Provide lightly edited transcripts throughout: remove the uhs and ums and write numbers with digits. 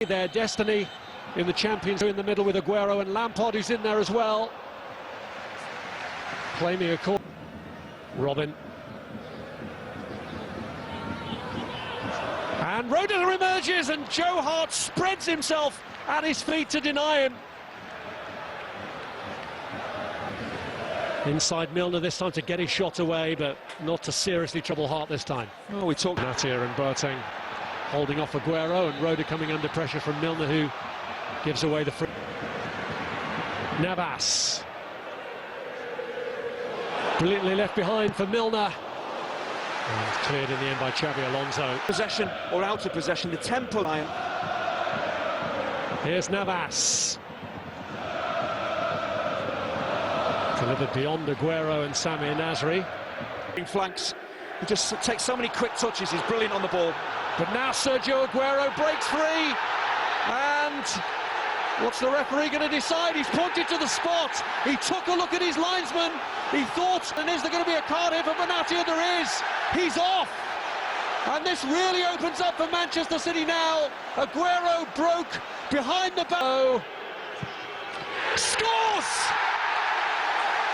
Their destiny in the Champions in the middle with Aguero and Lampard, who's in there as well. Claiming a call. Robin. And Roeder emerges and Joe Hart spreads himself at his feet to deny him. Inside Milner this time to get his shot away, but not to seriously trouble Hart this time. Oh, we talked Natia and Boateng holding off Aguero, and Roeder coming under pressure from Milner, who gives away the free. Navas. Brilliantly left behind for Milner. And cleared in the end by Xabi Alonso. Possession or out of possession, the tempo line. Here's Navas. Delivered beyond Aguero and Sami Nasri. Flanks. He just takes so many quick touches, he's brilliant on the ball. But now Sergio Aguero breaks free. And what's the referee going to decide? He's pointed to the spot. He took a look at his linesman. He thought, and is there going to be a card here for Benatia? There is. He's off. And this really opens up for Manchester City now. Aguero broke behind the back. Scores!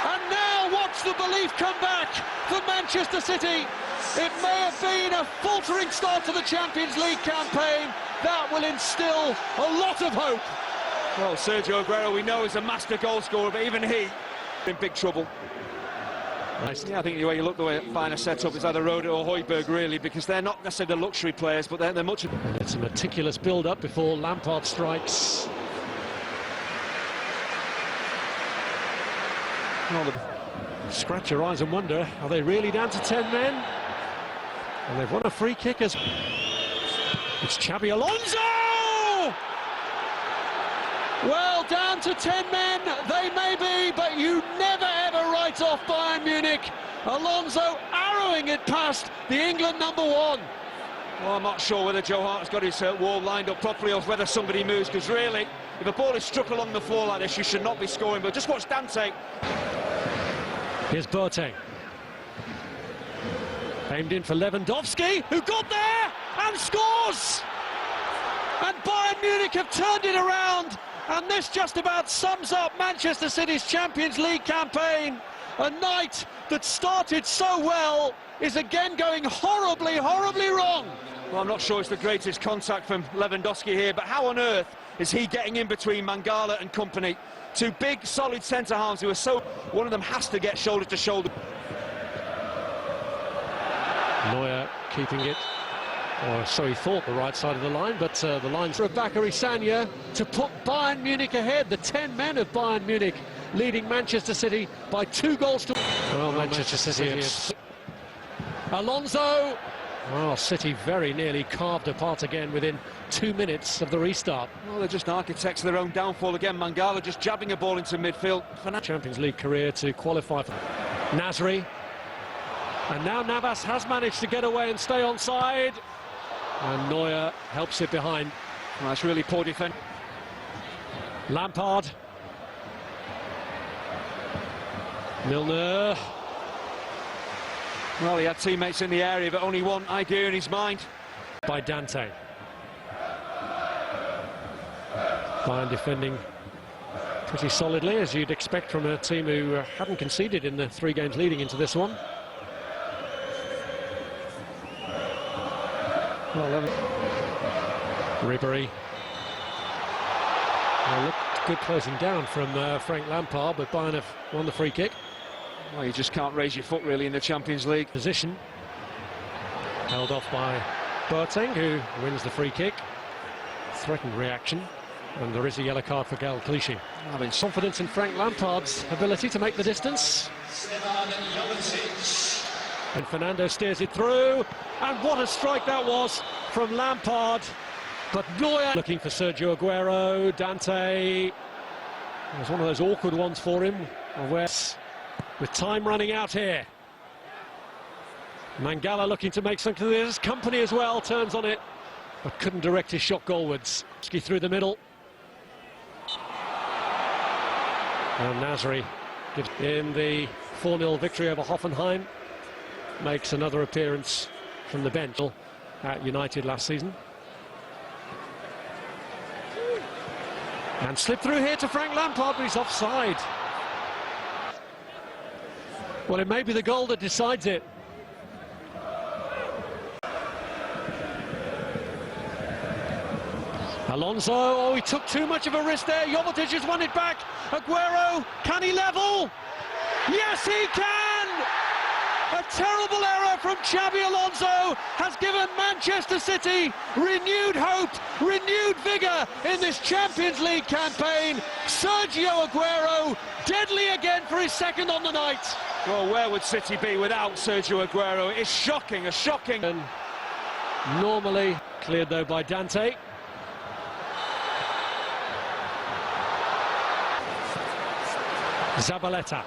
And now watch the belief come back for Manchester City. It may have been a faltering start to the Champions League campaign. That will instill a lot of hope. Well, Sergio Aguero, we know, is a master goal scorer, but even he in big trouble. Nice. Yeah, I think the way you look, the way finer setup is either Roeder or Højbjerg, really, because they're not necessarily the luxury players, but they're much. And it's a meticulous build-up before Lampard strikes. Well, scratch your eyes and wonder, are they really down to 10 men? And they've won a free kick as... It's Xabi Alonso! Well, down to 10 men, they may be, but you never ever write off Bayern Munich. Alonso arrowing it past the England #1. Well, I'm not sure whether Joe Hart has got his wall lined up properly or whether somebody moves, because really, if a ball is struck along the floor like this, you should not be scoring. But just watch Dante. Here's Boateng. Aimed in for Lewandowski, who got there and scores! And Bayern Munich have turned it around. And this just about sums up Manchester City's Champions League campaign. A night that started so well is again going horribly, horribly wrong. Well, I'm not sure it's the greatest contact from Lewandowski here, but how on earth is he getting in between Mangala and company? Two big, solid centre-halves who are so... One of them has to get shoulder to shoulder. Neuer keeping it. Or so he thought, the right side of the line, but the line's for Bakary Sagna to put Bayern Munich ahead. The 10 men of Bayern Munich leading Manchester City by 2 goals to... Well, Manchester City... Alonso! Well, City very nearly carved apart again within 2 minutes of the restart. Well, they're just architects of their own downfall again. Mangala just jabbing a ball into midfield. Champions League career to qualify for Nasri. And now Navas has managed to get away and stay onside. And Neuer helps it behind. Well, that's really poor defence. Lampard. Milner. Well, he had teammates in the area, but only one idea in his mind. By Dante. Bayern defending pretty solidly, as you'd expect from a team who hadn't conceded in the 3 games leading into this one. Well, Ribéry. Well, looked good closing down from Frank Lampard, but Bayern have won the free kick. Well, you just can't raise your foot, really, in the Champions League. Position. Held off by Boateng, who wins the free kick. Threatened reaction. And there is a yellow card for Gal Clichy. Confidence in Frank Lampard's ability to make the distance. And Fernando steers it through. And what a strike that was from Lampard. But Neuer looking for Sergio Aguero. Dante. It was one of those awkward ones for him. With time running out here. Mangala looking to make something of this. Company as well turns on it, but couldn't direct his shot goalwards. Through the middle. And Nasri gives in the 4-0 victory over Hoffenheim. Makes another appearance from the bench at United last season. And slip through here to Frank Lampard, but he's offside. Well, it may be the goal that decides it. Alonso, oh, he took too much of a risk there. Jovetic has won it back. Aguero, can he level? Yes, he can! A terrible error from Xabi Alonso has given Manchester City renewed hope, renewed vigour in this Champions League campaign. Sergio Aguero, deadly again for his second on the night. Well, where would City be without Sergio Aguero? It's shocking, a shocking... And normally cleared though by Dante. Zabaleta.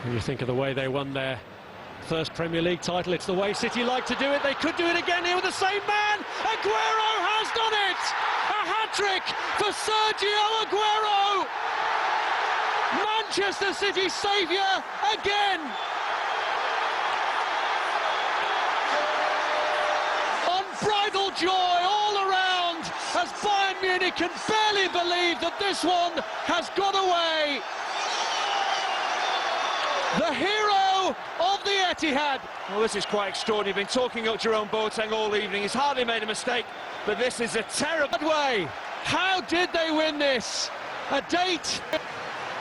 When you think of the way they won their first Premier League title, it's the way City like to do it. They could do it again here with the same man. Aguero has done it! A hat-trick for Sergio Aguero! Manchester City saviour again! Unbridled joy all around as Bayern Munich can barely believe that this one has gone away. The hero of the Etihad. Well, this is quite extraordinary. Been talking up Jerome Boateng all evening. He's hardly made a mistake, but this is a terrible way. How did they win this? A date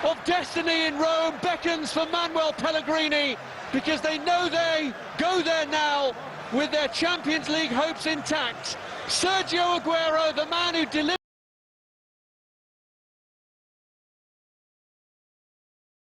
of destiny in Rome beckons for Manuel Pellegrini, because they know they go there now with their Champions League hopes intact. Sergio Aguero, the man who delivered